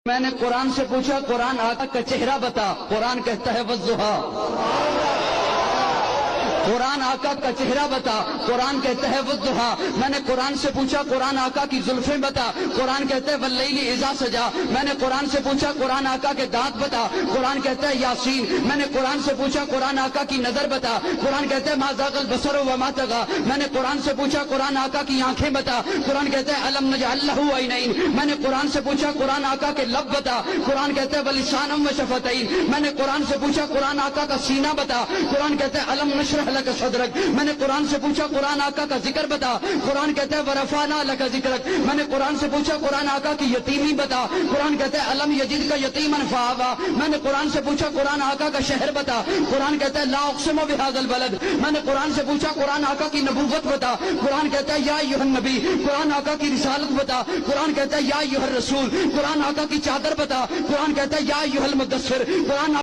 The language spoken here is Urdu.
میں نے قرآن سے پوچھا قرآن آقا کا چہرہ بتا، قرآن کہتا ہے والضحیٰ۔ قرآن آقا کا چہرہ بتا، قرآن کہتا ہے والضحیٰ۔ میں نے قرآن سے پوچھا قرآن آقا کی زلفیں بتا، قرآن کہتا ہے واللیل اذا سجا۔ میں نے قرآن سے پوچھا قرآن آقا کے دانت بتا، قرآن کہتا ہے یاسین۔ میں نے قرآن سے پوچھا قرآن آقا کی نظر بتا، قرآن کہتا ہے ما زاغ البصر وما طغى۔ میں نے قرآن سے پوچھا قرآن آقا کی آنکھیں بتا، قرآن کہتا ہے الم نجعل لہ عینین۔ میں نے قرآن سے پوچھا قرآن آقا کے لب بتا، قرآن کہتا ہے ولسانا وشفتین۔ میں نے قرآن سے پوچھا قرآن آقا کا سینہ بتا، قرآن کہتا ہے الم نشرح لک صدرک۔ میں نے قرآن سے پوچھا قرآن آقا کا ذکر بتا، قرآن کہتا ہے ورفعنا لک ذکرک۔ میں نے قرآن سے پوچھا قرآن آقا کی یتیمی بتا، قرآن کہتا ہے الم یجدک یتیما فآویٰ۔ میں نے قرآن سے پوچھا قرآن آقا کا شہر بتا، قرآن کہتا ہے لا اقسم بہذا البلد۔ میں نے قرآن سے پوچھا قرآن آقا کی نبوت بتا، قرآن کہتا ہے یا ایھا النبی۔ قرآن آقا کی رسالت بتا، قرآن کہتا ہے یا ایھا الرسول۔ قرآن آقا کی چادر بتا، قرآن کہتا ہے یا ایھا المدثر۔ قرآن